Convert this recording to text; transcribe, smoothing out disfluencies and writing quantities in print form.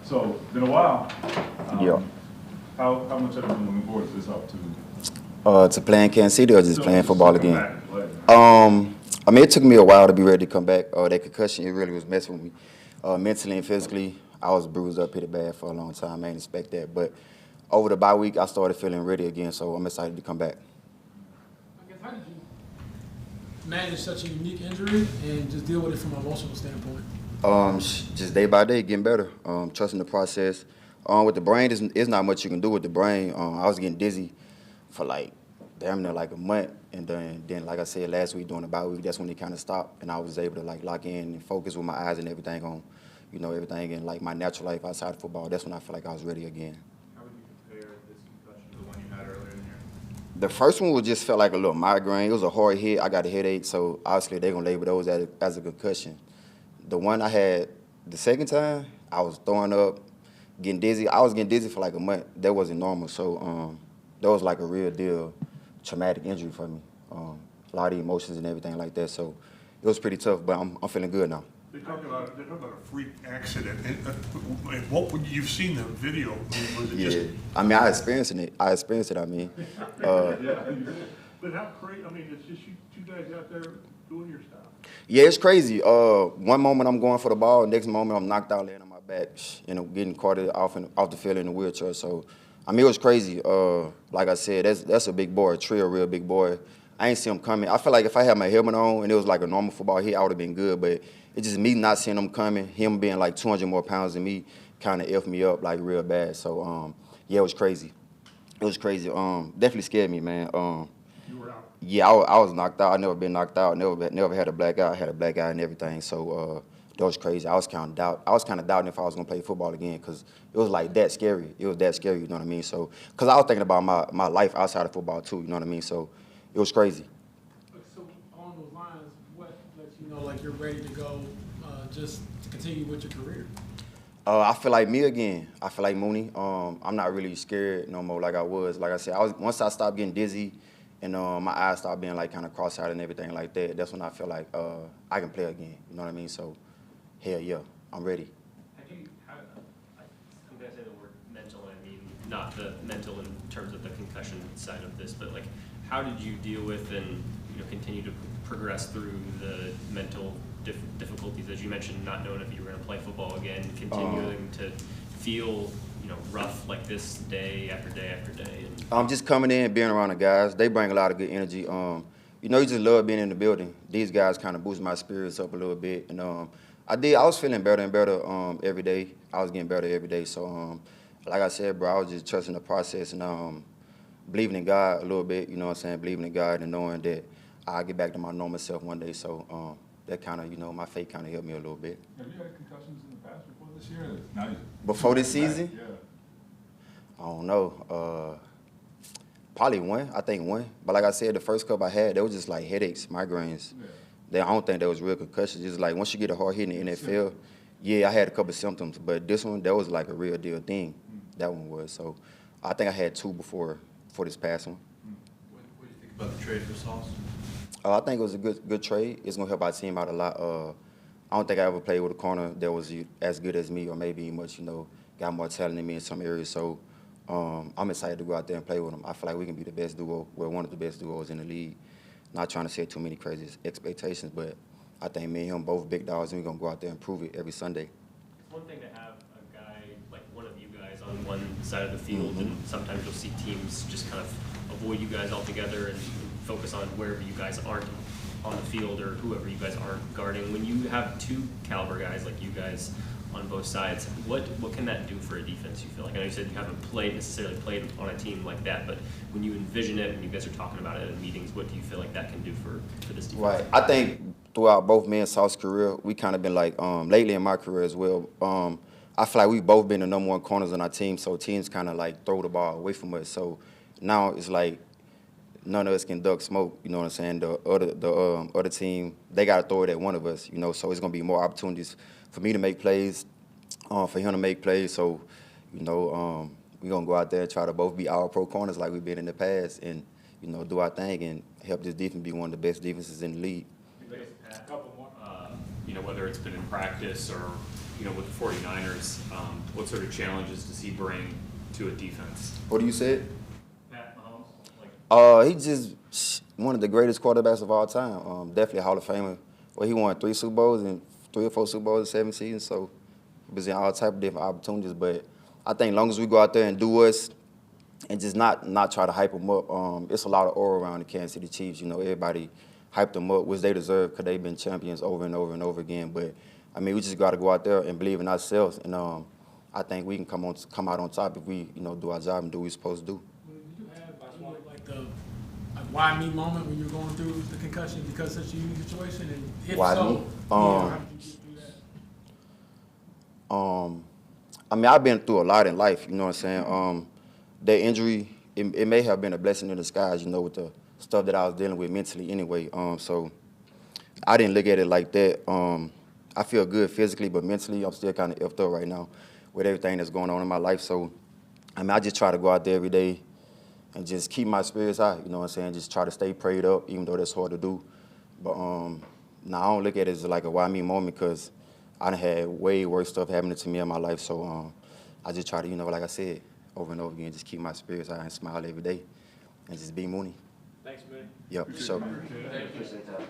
So, been a while. Yeah. How much have you been looking forward to this opportunity? To play in Kansas City or just playing football come again? back and play. I mean, it took me a while to be ready to come back. That concussion, it really was messing with me. Mentally and physically, I was bruised up pretty bad for a long time. I didn't expect that. But over the bye week, I started feeling ready again, so I'm excited to come back. I guess, how did you manage such a unique injury and just deal with it from an emotional standpoint? Just day by day, getting better. Trusting the process. With the brain, there's not much you can do with the brain. I was getting dizzy for like damn near like a month, and then like I said last week during the bye week, that's when it kind of stopped, and I was able to like lock in and focus with my eyes and everything on, everything in like my natural life outside of football. That's when I feel like I was ready again. How would you compare this concussion to the one you had earlier in the year? The first one just felt like a little migraine. It was a hard hit. I got a headache, so obviously they're gonna label those as a concussion. The one I had the second time, I was throwing up, getting dizzy. I was getting dizzy for like a month. That wasn't normal, so that was like a real deal traumatic injury for me. A lot of emotions and everything like that, so it was pretty tough, but I'm feeling good now. They're talking about a freak accident. And what would you've seen the video? Was it just? I mean, I experienced it. I mean, But how crazy? I mean, it's just you guys out there doing your stuff. yeah, it's crazy. One moment I'm going for the ball, next moment I'm knocked out laying on my back, getting carted off the field in a wheelchair. So, I mean, it was crazy. Like I said, that's a big boy, a real big boy. I ain't see him coming. I feel like if I had my helmet on and it was like a normal football hit, I would have been good. But it's just me not seeing him coming, him being like 200 more pounds than me, kind of effed me up like real bad. So, yeah, it was crazy. It was crazy. Definitely scared me, man. You were out. Yeah, I was knocked out. I never been knocked out. Never had a black eye. I had a black eye and everything. So that was crazy. I was kind of doubting if I was gonna play football again because it was like that scary. It was that scary. You know what I mean? So because I was thinking about my life outside of football too. You know what I mean? So it was crazy. So along those lines, what lets you know like you're ready to go, just to continue with your career? I feel like me again. I feel like Mooney. I'm not really scared no more like I was. Like I said, once I stopped getting dizzy and my eyes started being like kind of cross-eyed and everything like that, that's when I feel like I can play again. You know what I mean? So, hell yeah, I'm ready. I'm going to say the word mental, I mean not the mental in terms of the concussion side of this, but like how did you deal with and continue to progress through the mental difficulties, as you mentioned, not knowing if you were going to play football again, continuing to feel rough like this day after day after day? Just coming in, being around the guys, they bring a lot of good energy. You just love being in the building. These guys kind of boost my spirits up a little bit, and I was feeling better and better every day. I was getting better every day. So, like I said, bro, I was just trusting the process and believing in God a little bit. You know what I'm saying? Believing in God and knowing that I'll get back to my normal self one day. So that kind of, my faith kind of helped me a little bit. Have you had concussions in the past before this year? Now Before this season? Yeah. I don't know. Probably one. I think one. But like I said, the first couple I had, they were just like headaches, migraines. I don't think that was real concussions. Just like once you get a hard hit in the NFL, yeah, I had a couple symptoms. But this one, that was like a real deal thing. That one was. So I think I had two before this past one. What do you think about the trade for Sauce? I think it was a good trade. It's gonna help our team out a lot. I don't think I ever played with a corner that was as good as me, or maybe much, got more talent than me in some areas. So I'm excited to go out there and play with him. I feel like we can be the best duo. We're one of the best duos in the league. Not trying to set too many crazy expectations, but I think me and him both big dogs, and we're gonna go out there and prove it every Sunday. It's one thing to have a guy like one of you guys on one side of the field, and sometimes you'll see teams just kind of avoid you guys altogether and focus on wherever you guys aren't on the field or whoever you guys aren't guarding. When you have two caliber guys like you guys on both sides, what can that do for a defense, you feel like? I know you said you haven't necessarily played on a team like that, but when you envision it, when you guys are talking about it in meetings, what do you feel like that can do for this defense? Right. I think throughout both me and Sauce's career, we kind of been like, lately in my career as well, I feel like we've both been the number one corners on our team, so teams kind of like throw the ball away from us. So now it's like none of us can duck smoke, you know what I'm saying? The other team, they got to throw it at one of us, so it's going to be more opportunities for me to make plays, for him to make plays. So, we're going to go out there and try to both be all pro corners like we've been in the past and, do our thing and help this defense be one of the best defenses in the league. A couple more, whether it's been in practice or with the 49ers, what sort of challenges does he bring to a defense? What do you say? Pat Mahomes, He's just one of the greatest quarterbacks of all time. Definitely a Hall of Famer. Well, he won 3 Super Bowls and 3 or 4 Super Bowls in 7 seasons, so he was in all type of different opportunities. But I think as long as we go out there and do us and just not try to hype them up, it's a lot of aura around the Kansas City Chiefs. Everybody hyped them up, which they deserve because they've been champions over and over and over again. But, I mean, we just got to go out there and believe in ourselves, and I think we can come out on top if we, do our job and do what we're supposed to do. Did you have like the why me moment when you're going through the concussion because of such a unique situation? And if Why so, me? how did you get through that? I mean, I've been through a lot in life, you know what I'm saying? That injury, it may have been a blessing in disguise, with the stuff that I was dealing with mentally anyway. So I didn't look at it like that. I feel good physically, but mentally I'm still kind of effed up right now with everything that's going on in my life. So, I mean, I just try to go out there every day and just keep my spirits high, you know what I'm saying? Just try to stay prayed up, even though that's hard to do. But now I don't look at it as like a why me moment because I done had way worse stuff happening to me in my life. So I just try to, like I said, over and over again, just keep my spirits high and smile every day and just be Mooney. Thanks, man. Yep, for sure. Appreciate it. Appreciate that.